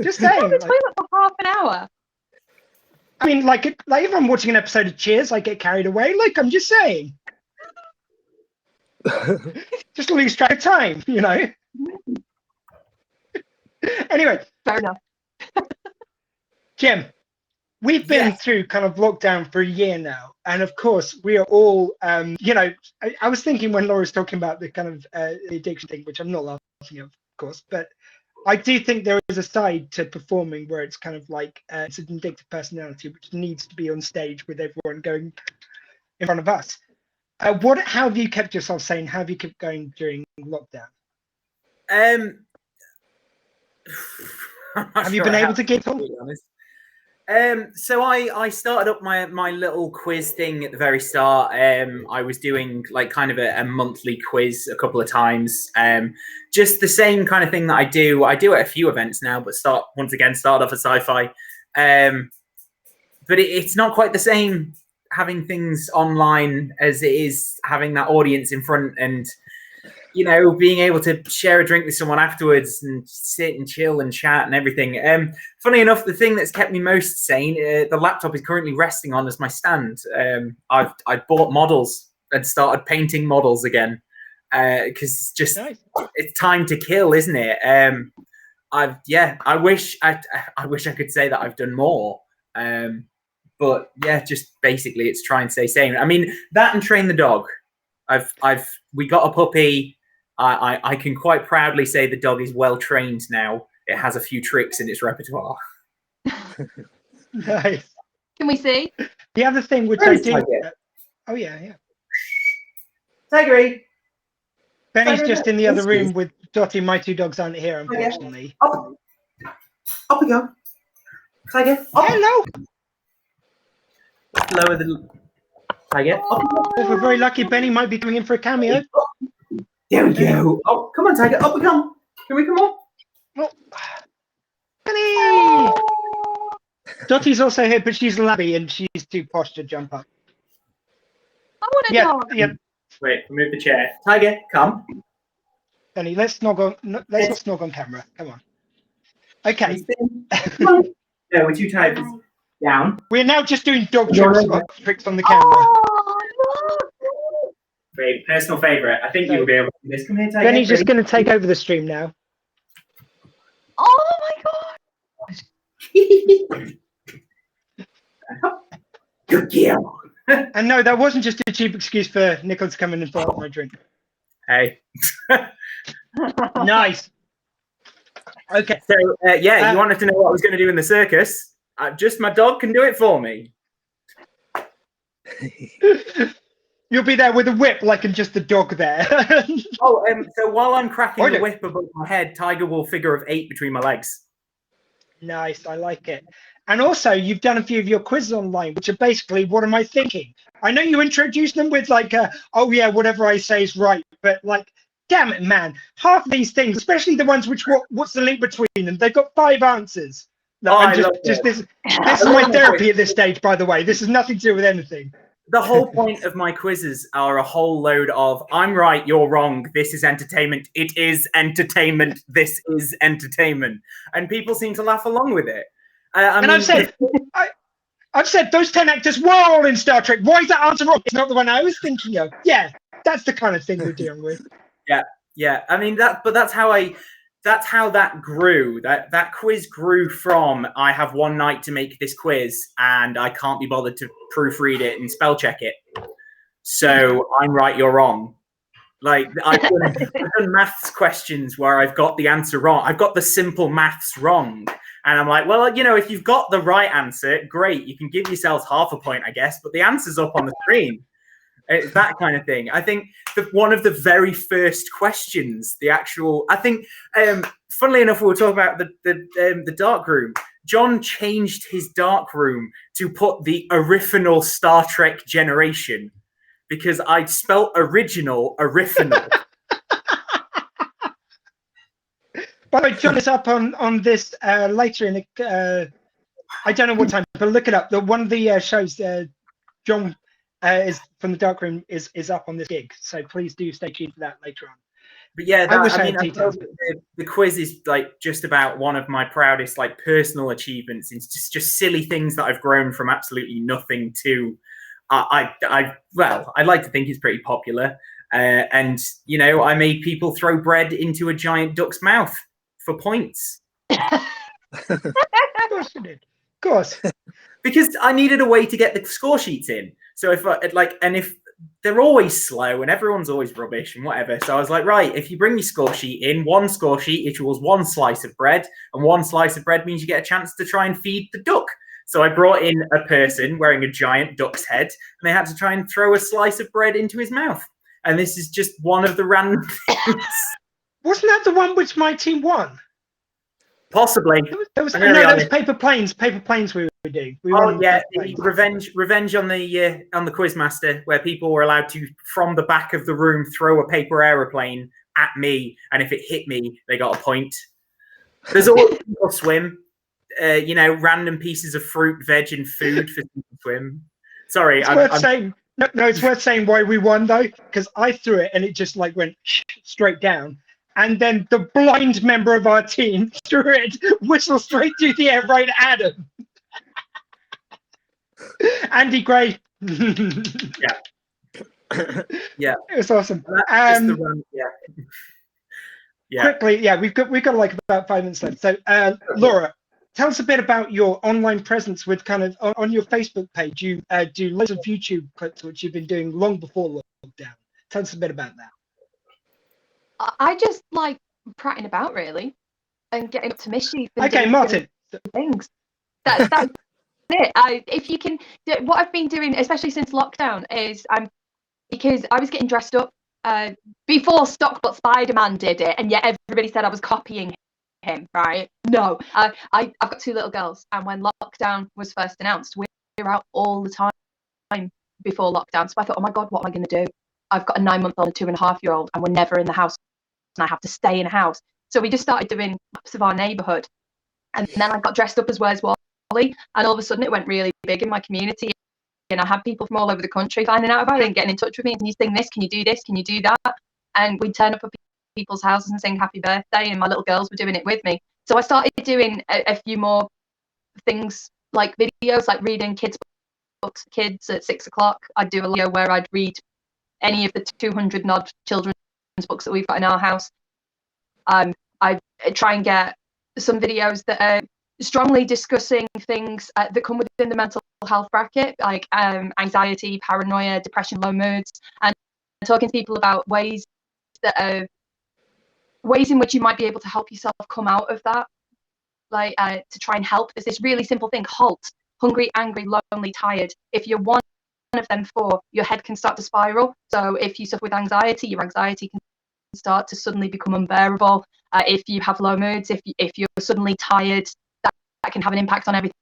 just saying. On the toilet for half an hour. I mean, like if I'm watching an episode of Cheers, I get carried away. Like, I'm just saying. Just lose track of time, Anyway, Fair enough. Jim, we've been through kind of lockdown for a year now, and of course we are all, I was thinking when Laura's talking about the kind of the addiction thing, which I'm not laughing at, of course, but I do think there is a side to performing where it's kind of like it's an addictive personality which needs to be on stage with everyone going in front of us. How have you kept yourself sane? How have you kept going during lockdown? Have you been able to get on? So I started up my little quiz thing at the very start. I was doing like kind of a monthly quiz a couple of times. Just the same kind of thing that I do at a few events now, but start off at Sci-Fi. But it's not quite the same having things online as it is having that audience in front and being able to share a drink with someone afterwards and sit and chill and chat and everything. Funny enough, the thing that's kept me most sane, the laptop is currently resting on as my stand. I bought models and started painting models again because it's time to kill, isn't it? I wish I could say that I've done more, But yeah, just basically it's try and stay sane. I mean, that and train the dog. We got a puppy. I can quite proudly say the dog is well trained now. It has a few tricks in its repertoire. Nice. Can we see? The other thing which I did. Oh yeah. Tigery. Benny's just in the other room with Dottie. My two dogs aren't here, unfortunately. Up we go. Tiger. Up. Hello. Lower the tiger. If we're very lucky, Benny might be coming in for a cameo. There we go. Oh, come on, Tiger. Up we come. Can we come on? Oh. Benny! Dottie's also here, but she's labby and she's too posh to jump up. I want a dog. Yeah. Wait, move the chair. Tiger, come. Benny, let's not snog on camera. Come on. Okay. No, we're too tired. Down. We're now just doing dog tricks on the camera. Oh, no. Great, personal favourite. I think you'll be able to do this. Come here, Tiger. Benny's just going to take over the stream now. Oh my god. Good girl. And no, that wasn't just a cheap excuse for Nicole to come in and fill up my drink. Hey. Nice. Okay. So, you wanted to know what I was going to do in the circus. Just my dog can do it for me. You'll be there with a whip, like, and just the dog there. So while I'm cracking the whip above my head, Tiger will figure of 8 between my legs. Nice, I like it. And also, you've done a few of your quizzes online, which are basically, what am I thinking? I know you introduced them with like, oh yeah, whatever I say is right, but like, damn it, man, half of these things, especially the ones which, what's the link between them? They've got 5 answers. No, this is my therapy at this stage, by the way. This has nothing to do with anything. The whole point of my quizzes are a whole load of, I'm right, you're wrong, this is entertainment, it is entertainment, this is entertainment. And people seem to laugh along with it. I've said those 10 actors were all in Star Trek. Why is that answer wrong? It's not the one I was thinking of. Yeah, that's the kind of thing we're dealing with. Yeah. I mean, that's how that grew. That quiz grew from, I have one night to make this quiz and I can't be bothered to proofread it and spell check it. So I'm right, you're wrong. Like, I've done maths questions where I've got the answer wrong. I've got the simple maths wrong. And I'm like, well, if you've got the right answer, great. You can give yourselves half a point, I guess, but the answer's up on the screen. It's that kind of thing. I think one of the very first questions, funnily enough, we were talking about the dark room. John changed his dark room to put the original Star Trek generation because I'd spelt original. By the way, John is up on this later in I don't know what time, but look it up. One of the shows John is from the dark room is up on this gig, so please do stay tuned for that later on. But yeah, the quiz is like just about one of my proudest like personal achievements. It's just silly things that I've grown from absolutely nothing to. I like to think it's pretty popular, and I made people throw bread into a giant duck's mouth for points. Of course you did. Of course. Because I needed a way to get the score sheets in. So if they're always slow and everyone's always rubbish and whatever. So I was like, right, if you bring your score sheet in, one score sheet equals 1 slice of bread, and 1 slice of bread means you get a chance to try and feed the duck. So I brought in a person wearing a giant duck's head, and they had to try and throw a slice of bread into his mouth. And this is just one of the random things. Wasn't that the one which my team won? Possibly. That was paper planes. Paper planes we were doing. The revenge on the Quizmaster, where people were allowed to, from the back of the room, throw a paper aeroplane at me, and if it hit me, they got a point. There's always people swim. Random pieces of fruit, veg, and food for people to swim. Sorry, it's worth saying why we won though, because I threw it and it just like went straight down. And then the blind member of our team threw it, whistled straight through the air right at him. Andy Gray. Yeah. It was awesome. Yeah. Quickly, we've got like about 5 minutes left. So, Laura, tell us a bit about your online presence with kind of on your Facebook page. You do loads of YouTube clips, which you've been doing long before lockdown. Tell us a bit about that. I just like prattling about really and getting up to mischief. Okay, Martyn. Things. That's it. If you can, what I've been doing, especially since lockdown, is because I was getting dressed up before Stockbot Spider-Man did it, and yet everybody said I was copying him, right? No, I've got 2 little girls, and when lockdown was first announced, we were out all the time before lockdown. So I thought, oh my God, what am I going to do? I've got a 9-month-old and a 2.5-year-old, and we're never in the house, and I have to stay in a house. So we just started doing maps of our neighbourhood, and then I got dressed up as Where's Wally, and all of a sudden it went really big in my community. And I had people from all over the country finding out about it and getting in touch with me. Can you sing this? Can you do this? Can you do that? And we'd turn up at people's houses and sing happy birthday, and my little girls were doing it with me. So I started doing a few more things, like videos, like reading kids' books for kids at 6 o'clock. I'd do a video where I'd read any of the 200 and odd children's books that we've got in our house. I try and get some videos that are strongly discussing things that come within the mental health bracket, like anxiety, paranoia, depression, low moods, and talking to people about ways in which you might be able to help yourself come out of that, like to try and help. There's this really simple thing: HALT. Hungry, angry, lonely, tired. If you're one of them 4, your head can start to spiral. So if you suffer with anxiety, your anxiety can start to suddenly become unbearable. If you have low moods, if you're suddenly tired, that can have an impact on everything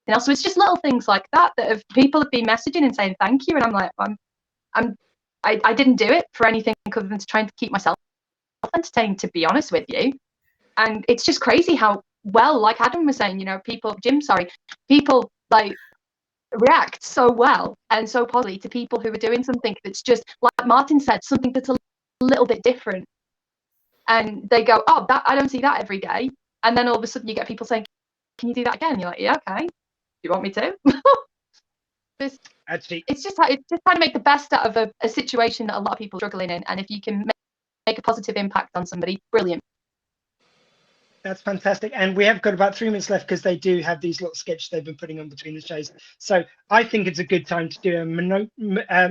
else. So it's just little things like that people have been messaging and saying thank you, and I'm like, I didn't do it for anything other than to try and keep myself entertained, to be honest with you. And it's just crazy how well, like Adam was saying, people like react so well and so positively to people who are doing something that's just, like Martyn said, something that's a little bit different. And they go, oh, that I don't see that every day. And then all of a sudden you get people saying, can you do that again? You're like, yeah, okay. You want me to? It's just trying to make the best out of a situation that a lot of people are struggling in. And if you can make a positive impact on somebody, brilliant. That's fantastic. And we have got about 3 minutes left because they do have these little sketches they've been putting on between the shows. So I think it's a good time to do an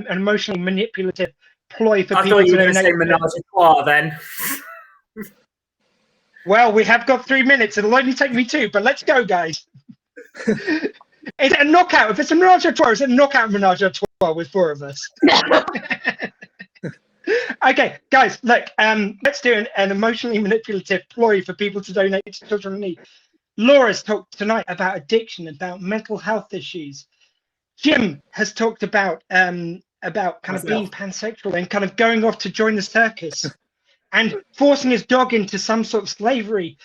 emotionally manipulative ploy for people to donate. I thought you were going to say menage a trois then. Well, we have got 3 minutes. It'll only take me 2, but let's go, guys. It's a knockout. If it's a menage a trois, it's a knockout menage a trois with 4 of us. Okay, guys, look, let's do an emotionally manipulative ploy for people to donate to children in need. Laura's talked tonight about addiction, about mental health issues. Jim has talked about kind of being pansexual and kind of going off to join the circus and forcing his dog into some sort of slavery.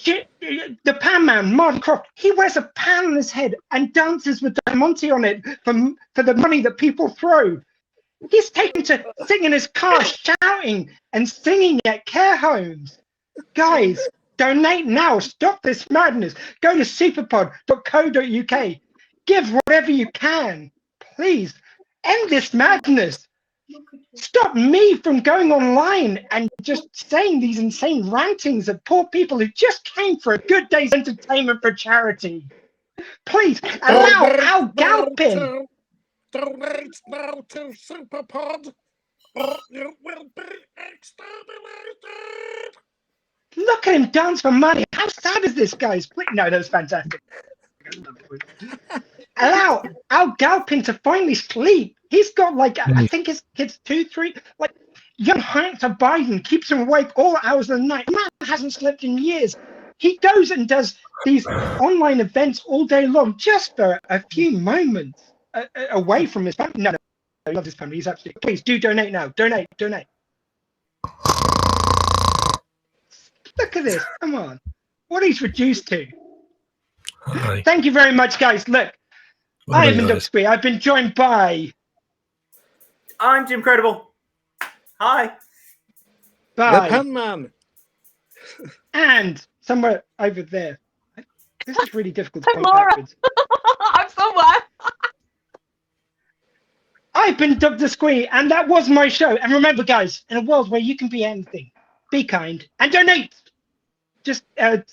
The pan man, Martyn Croft, he wears a pan on his head and dances with Monty on it for the money that people throw. He's taken to sing in his car, shouting and singing at care homes. Guys, donate now. Stop this madness. Go to superpod.co.uk. Give whatever you can. Please, end this madness. Stop me from going online and just saying these insane rantings of poor people who just came for a good day's entertainment for charity. Please, allow Al Galpin. Donate now to SuperPod, or you will be exterminated. Look at him dance for money. How sad is this, guys? No, that was fantastic. Allow Al Galpin to finally sleep. He's got I think his kid's 2, 3. Young Hunter Biden keeps him awake all hours of the night. The man hasn't slept in years. He goes and does these online events all day long just for a few moments. Away from his family. No, I love his family. He's absolutely. Please do donate now. Donate. Look at this. Come on. What he's reduced to. Hi. Thank you very much, guys. Look, I have been Duff Squee. I've been joined by. I'm JimCredible. Hi. Bye. The Pan Man. And somewhere over there. This is really difficult to point Laura. backwards. I'm somewhere. I've been Duff Squee, and that was my show. And remember, guys, in a world where you can be anything, be kind and donate. just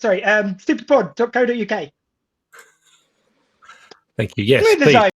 sorry, superpod.co.uk. Thank you. Yes, Smooth as please.